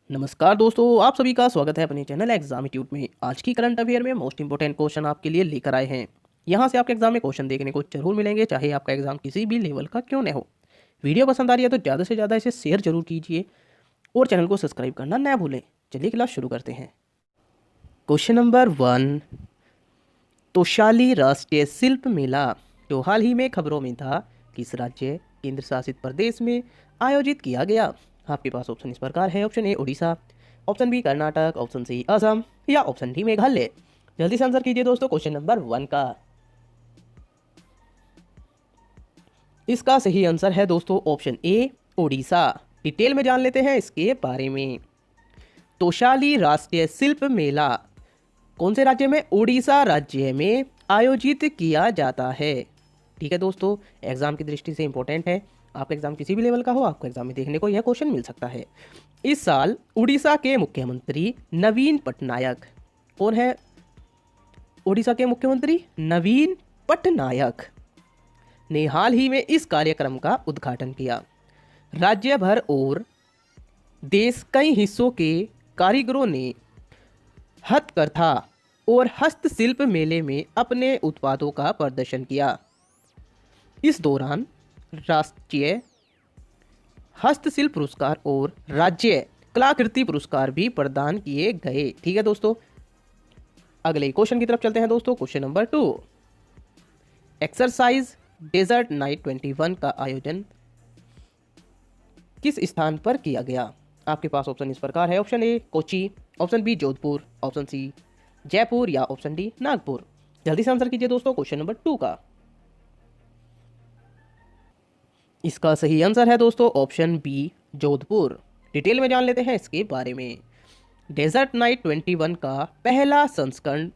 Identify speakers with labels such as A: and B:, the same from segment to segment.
A: नमस्कार दोस्तों, आप सभी का स्वागत है अपने चैनल एग्जाम ट्यूब में। आज की करंट अफेयर में मोस्ट इंपोर्टेंट क्वेश्चन आपके लिए लेकर आए हैं। यहाँ से आपके एग्जाम में क्वेश्चन देखने को जरूर मिलेंगे, चाहे आपका एग्जाम किसी भी लेवल का क्यों न हो। वीडियो पसंद आ रही है तो ज़्यादा से ज़्यादा इसे शेयर जरूर कीजिए और चैनल को सब्सक्राइब करना न भूलें। चलिए क्लास शुरू करते हैं। क्वेश्चन नंबर 1, तोशाली राष्ट्रीय शिल्प मेला जो हाल ही में खबरों में था, किस राज्य केंद्र शासित प्रदेश में आयोजित किया गया? आपके पास ऑप्शन इस प्रकार है। Option A Orissa, option B Karnataka, option C Assam या ऑप्शन डी मेघालय। जल्दी से आंसर कीजिए दोस्तों क्वेश्चन नंबर 1 का। इसका सही आंसर है दोस्तों ऑप्शन ए उड़ीसा। डिटेल में जान लेते हैं इसके बारे में। तोशाली राष्ट्रीय शिल्प मेला कौन से राज्य में? उड़ीसा राज्य में आयोजित किया जाता है। ठीक है दोस्तों, एग्जाम की दृष्टि से इंपॉर्टेंट है। आपका एग्जाम किसी भी लेवल का हो, आपको एग्जाम में देखने को यह क्वेश्चन मिल सकता है। इस साल उड़ीसा के मुख्यमंत्री नवीन पटनायक, कौन है उड़ीसा के मुख्यमंत्री? नवीन पटनायक ने हाल ही में इस कार्यक्रम का उद्घाटन किया। राज्य भर और देश कई हिस्सों के कारीगरों ने हथकरघा और हस्तशिल्प मेले में अपने उत्पादों का प्रदर्शन किया। इस दौरान राष्ट्रीय हस्तशिल्प पुरस्कार और राज्य कलाकृति पुरस्कार भी प्रदान किए गए। ठीक है दोस्तों, अगले क्वेश्चन की तरफ चलते हैं दोस्तों। Question number 2, exercise desert knight 21 का आयोजन किस स्थान पर किया गया? आपके पास ऑप्शन इस प्रकार है। Option A Kochi, option B Jodhpur, option C Jaipur या ऑप्शन डी नागपुर। जल्दी से आंसर कीजिए दोस्तों क्वेश्चन नंबर 2 का। इसका सही आंसर है दोस्तों ऑप्शन बी जोधपुर। डिटेल में जान लेते हैं इसके बारे में। डेजर्ट नाइट 21 का पहला संस्करण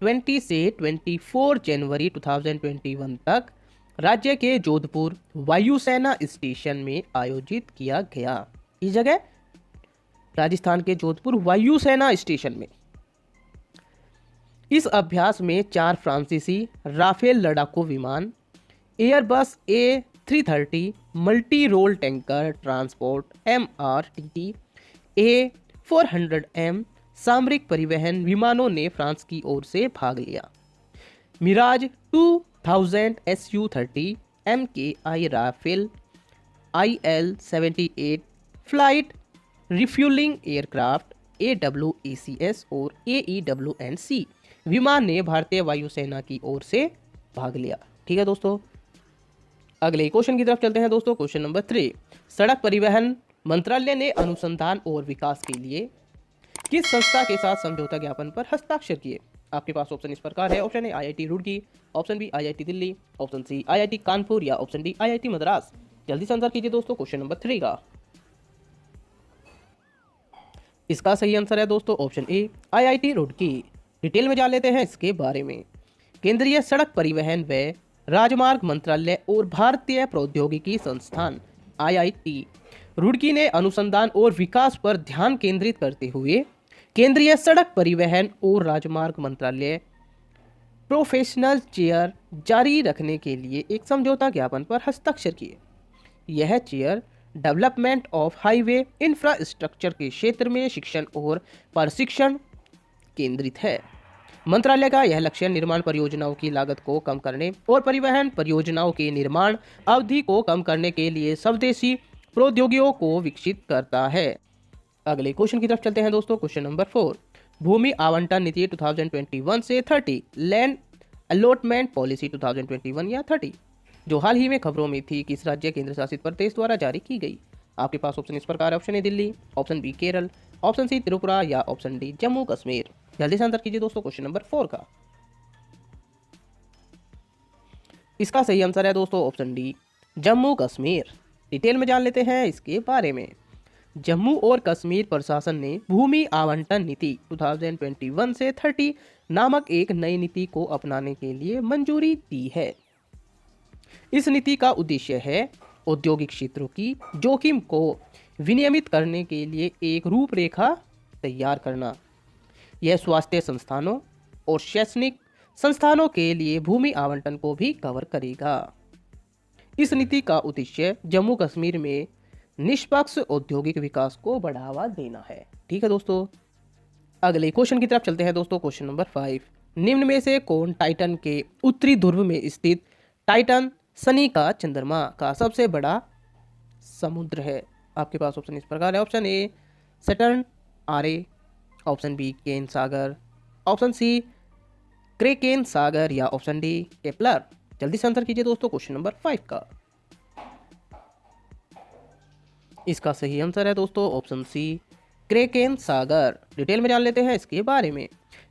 A: 20 से 24 जनवरी 2021 तक राज्य के जोधपुर वायुसेना स्टेशन में आयोजित किया गया। इस जगह राजस्थान के जोधपुर वायुसेना स्टेशन में। इस अभ्यास में 4 फ्रांसीसी राफेल लड़ाकू विमान, Airbus A330 multi role tanker transport MRTT A400M सामरिक परिवहन विमानों ने फ्रांस की ओर से भाग लिया। Mirage 2000 Su-30 MKI Rafale IL-78 flight refuelling aircraft AWACS और AEW&C विमान ने भारतीय वायुसेना की ओर से भाग लिया। ठीक है दोस्तों, अगले क्वेश्चन की तरफ चलते हैं दोस्तों। क्वेश्चन नंबर 3, सड़क परिवहन मंत्रालय ने अनुसंधान और विकास के लिए किस संस्था के साथ समझौता ज्ञापन पर हस्ताक्षर किए? आपके पास ऑप्शन इस प्रकार है। Option A IIT Roorkee, option B IIT Delhi, option C IIT Kanpur या ऑप्शन डी IIT मद्रास। जल्दी से आंसर कीजिए दोस्तों क्वेश्चन नंबर 3 का। इसका सही आंसर है दोस्तों option A IIT Roorkee. Detail में जान लेते हैं इसके बारे में। केंद्रीय सड़क परिवहन व राजमार्ग मंत्रालय और भारतीय प्रौद्योगिकी संस्थान IIT रुड़की ने अनुसंधान और विकास पर ध्यान केंद्रित करते हुए केंद्रीय सड़क परिवहन और राजमार्ग मंत्रालय प्रोफेशनल चेयर जारी रखने के लिए एक समझौता ज्ञापन पर हस्ताक्षर किए। यह chair development of highway infrastructure के क्षेत्र में शिक्षण और प्रशिक्षण केंद्रित है। मंत्रालय का यह लक्ष्य निर्माण परियोजनाओं की लागत को कम करने और परिवहन परियोजनाओं के निर्माण अवधि को कम करने के लिए स्वदेशी प्रौद्योगिकियों को विकसित करता है। अगले क्वेश्चन की तरफ चलते हैं दोस्तों। क्वेश्चन नंबर 4, भूमि आवंटन नीति 2021 से 30 लैंड अलॉटमेंट पॉलिसी 2021 या 30 जो हाल ही में खबरों में थी, किस राज्य केंद्र शासित प्रदेश द्वारा जारी की गई? आपके पास ऑप्शन इस प्रकार है। Option A Delhi, option B Kerala, option C Tripura या ऑप्शन डी जम्मू कश्मीर। जल्दी से आंसर कीजिए दोस्तों क्वेश्चन नंबर 4 का। इसका सही आंसर है दोस्तों option D Jammu Kashmir. Detail में जान लेते हैं इसके बारे में। जम्मू और कश्मीर प्रशासन ने भूमि आवंटन नीति 2021 से 30 नामक एक नई नीति को अपनाने के लिए मंजूरी दी है। इस नीति का उद्देश्य है औद्योगिक क्षेत्रों की जोखिम को विनियमित करने के लिए एक रूपरेखा तैयार करना। यह स्वास्थ्य संस्थानों और शैक्षणिक संस्थानों के लिए भूमि आवंटन को भी कवर करेगा। इस नीति का उद्देश्य जम्मू कश्मीर में निष्पक्ष औद्योगिक विकास को बढ़ावा देना है। ठीक है दोस्तों, अगले क्वेश्चन की तरफ चलते हैं दोस्तों। क्वेश्चन नंबर 5, निम्न में से कौन टाइटन के उत्तरी ध्रुव में स्थित टाइटन शनि का चंद्रमा का सबसे बड़ा समुद्र है? आपके पास ऑप्शन इस प्रकार है। ऑप्शन ए सैटर्न आरे, ऑप्शन बी केन सागर, ऑप्शन सी क्रेकेन सागर, या ऑप्शन डी केपलर। जल्दी से आंसर कीजिए दोस्तों क्वेश्चन नंबर 5 का। इसका सही आंसर है दोस्तों ऑप्शन सी क्रेकेन सागर। डिटेल में जान लेते हैं इसके बारे में।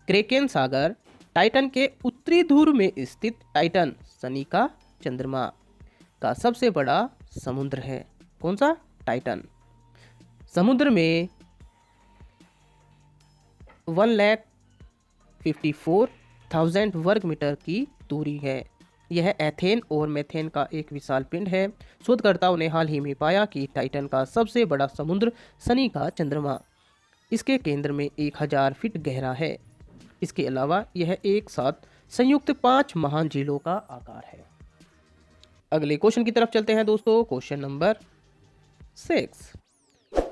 A: क्रेकेन सागर टाइटन के उत्तरी ध्रुव में स्थित टाइटन शनि का चंद्रमा का सबसे बड़ा समुद्र है। कौन सा? टाइटन। समुद्र में 1,54,000 वर्ग मीटर की दूरी है। यह एथेन और मेथेन का एक विशाल पिंड है। शोधकर्ताओं ने हाल ही में पाया कि टाइटन का सबसे बड़ा समुद्र शनि का चंद्रमा इसके केंद्र में 1000 फीट गहरा है। इसके अलावा यह एक साथ संयुक्त 5 महान झीलों का आकार है। अगले क्वेश्चन की तरफ चलते हैं दोस्तों। क्वेश्चन नंबर 6,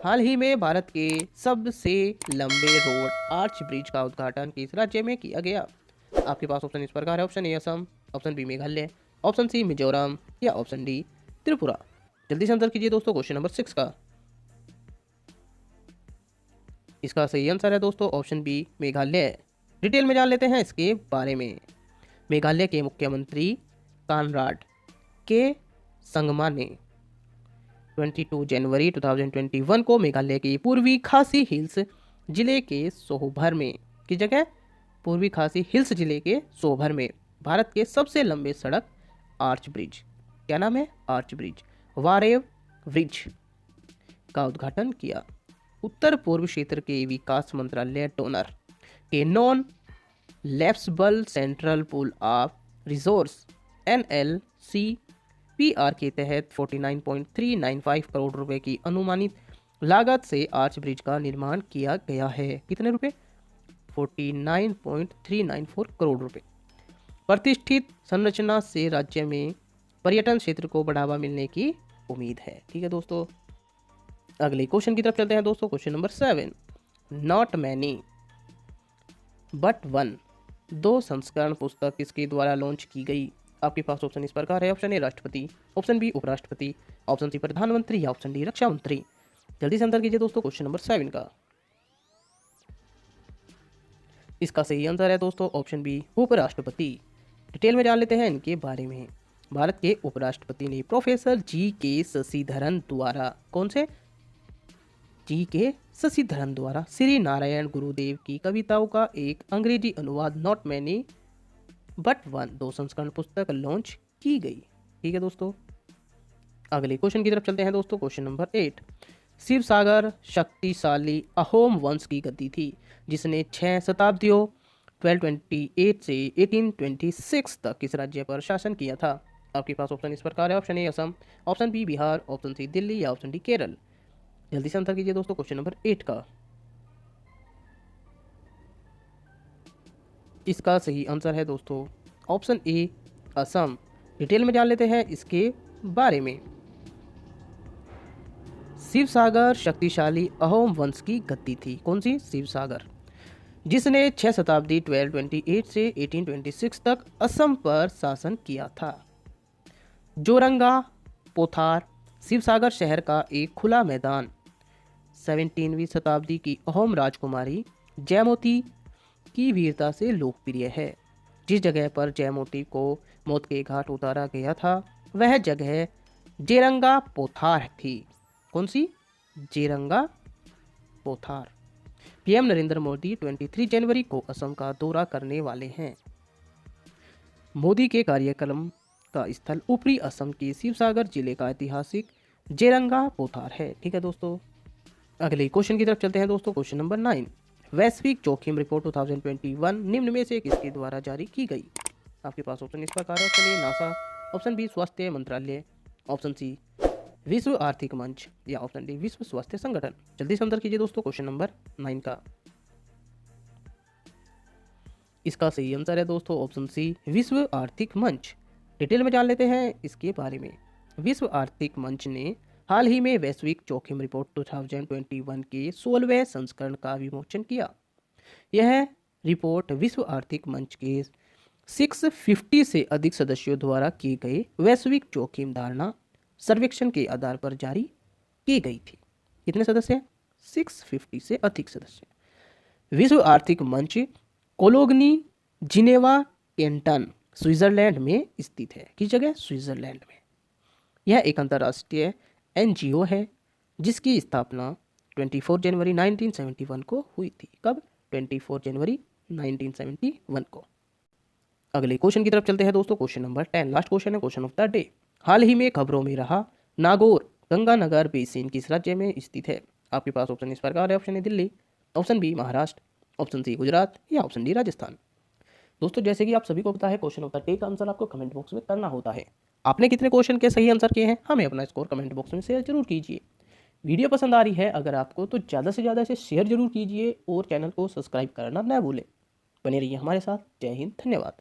A: हाल ही में भारत के सबसे लंबे रोड आर्च ब्रिज का उद्घाटन किस राज्य में किया गया? आपके पास ऑप्शन इस प्रकार है। Option A Assam, option B Meghalaya, option C Mizoram, या ऑप्शन डी त्रिपुरा। जल्दी से आंसर कीजिए दोस्तों क्वेश्चन नंबर 6 का। इसका सही आंसर है दोस्तों ऑप्शन बी मेघालय। डिटेल में जान लेते हैं इसके बारे में। मेघालय के मुख्यमंत्री कानराड के संगमा ने 22 जनवरी 2021 को मेघालय की पूर्वी खासी हिल्स जिले के सोहभर में की जगह पूर्वी खासी हिल्स जिले के सोहभर में भारत के सबसे लंबे सड़क आर्च ब्रिज, क्या नाम है? आर्च ब्रिज, वारेव ब्रिज का उद्घाटन किया। उत्तर पूर्व क्षेत्र के विकास मंत्रालय डोनर के non lapsable central pool of resource NLCPR के तहत 49.395 करोड़ रुपए की अनुमानित लागत से आर्च ब्रिज का निर्माण किया गया है। कितने रुपए? 49.394 करोड़ रुपए। प्रतिष्ठित संरचना से राज्य में पर्यटन क्षेत्र को बढ़ावा मिलने की उम्मीद है। ठीक है दोस्तों, अगले क्वेश्चन की तरफ चलते हैं दोस्तों। Question number 7, not many but one 2 संस्करण पुस्तक किसके द्वारा लॉन्च की गई? आपके पास ऑप्शन इस प्रकार है। ऑप्शन ए राष्ट्रपति, ऑप्शन बी उपराष्ट्रपति, ऑप्शन सी प्रधानमंत्री, या ऑप्शन डी रक्षा मंत्री। जल्दी से आंसर कीजिए दोस्तों क्वेश्चन नंबर 7 का। इसका सही आंसर है दोस्तों ऑप्शन बी उपराष्ट्रपति। डिटेल में जान लेते हैं इनके बारे में। भारत के उपराष्ट्रपति ने प्रोफेसर GK शशिधरन द्वारा, कौन से? GK शशिधरन द्वारा श्री नारायण गुरुदेव की कविताओं का एक अंग्रेजी अनुवाद नॉट मैनी बट वन 2 संस्करण पुस्तक लॉन्च की गई। ठीक है दोस्तों, अगले क्वेश्चन की तरफ चलते हैं दोस्तों। क्वेश्चन नंबर 8, शिव सागर शक्तिशाली अहोम वंश की गद्दी थी जिसने 6 शताब्दियों 1228 से 1826 तक किस राज्य पर शासन किया था? आपके पास ऑप्शन इस प्रकार है। Option A Assam, option B Bihar, option C Delhi, या ऑप्शन डी केरल। जल्दी से आंसर कीजिए दोस्तों क्वेश्चन नंबर 8 का। इसका सही आंसर है दोस्तों ऑप्शन ए असम। डिटेल में जान लेते हैं इसके बारे में। शिव सागर शक्तिशाली अहोम वंश की गद्दी थी। कौन सी? शिव सागर, जिसने 6 शताब्दी 1228 से 1826 तक असम पर शासन किया था। जोरंगा पोथार शिवसागर शहर का एक खुला मैदान 17वीं शताब्दी की अहोम राजकुमारी जयमोती की वीरता से लोकप्रिय है। जिस जगह पर जयमोती को मौत के घाट उतारा गया था वह जगह जेरंगा पोथार थी। कौन सी? जेरंगा पोथार। PM नरेंद्र मोदी 23 जनवरी को असम का दौरा करने वाले हैं। मोदी के कार्यक्रम का स्थल ऊपरी असम के शिवसागर जिले का ऐतिहासिक जेरंगा पोथार है। ठीक है दोस्तों, अगले क्वेश्चन की तरफ चलते हैं दोस्तों। क्वेश्चन नंबर 9, वैश्विक जोखिम रिपोर्ट 2021 निम्न में से किसके द्वारा जारी की गई? आपके पास ऑप्शन इस प्रकार है। Option A NASA, option B स्वास्थ्य मंत्रालय, ऑप्शन सी विश्व आर्थिक मंच, या ऑप्शन डी विश्व स्वास्थ्य संगठन। जल्दी से आंसर कीजिए दोस्तों क्वेश्चन नंबर 9 का। इसका सही आंसर है दोस्तों ऑप्शन सी विश्व आर्थिक मंच। डिटेल में जान लेते हैं इसके बारे में। विश्व आर्थिक मंच ने हाल ही में वैश्विक जोखिम रिपोर्ट 2021 के 16वें संस्करण का विमोचन किया। यह रिपोर्ट विश्व आर्थिक मंच के 650 से अधिक सदस्यों द्वारा किए गए वैश्विक जोखिम धारणा सर्वेक्षण के आधार पर जारी की गई थी। कितने सदस्य हैं? 650 से अधिक सदस्य। विश्व आर्थिक मंच कोलोग्नी जिनेवा कैंटन स्विट्जरलैंड में स्थित है। किस जगह? स्विट्जरलैंड में। यह एक अंतर्राष्ट्रीय एनजीओ है जिसकी स्थापना 24 जनवरी 1971 को हुई थी। कब? 24 जनवरी 1971 को। अगले क्वेश्चन की तरफ चलते हैं दोस्तों। क्वेश्चन नंबर 10 लास्ट क्वेश्चन है, क्वेश्चन ऑफ द डे। हाल ही में खबरों में रहा नागौर गंगानगर बेसिन किस राज्य में स्थित है? आपके पास ऑप्शन इस प्रकार है। Option A Delhi, option B Maharashtra, option C Gujarat या ऑप्शन डी राजस्थान। दोस्तों जैसे कि आप सभी को पता है क्वेश्चन ऑफ द डे का आंसर आपको कमेंट बॉक्स में करना होता है। आपने कितने क्वेश्चन के सही आंसर किए हैं हमें अपना स्कोर कमेंट बॉक्स में शेयर जरूर कीजिए। वीडियो पसंद आ रही है अगर आपको तो ज़्यादा से ज़्यादा इसे शेयर जरूर कीजिए और चैनल को सब्सक्राइब करना न भूलें। बने रहिए हमारे साथ। जय हिंद, धन्यवाद।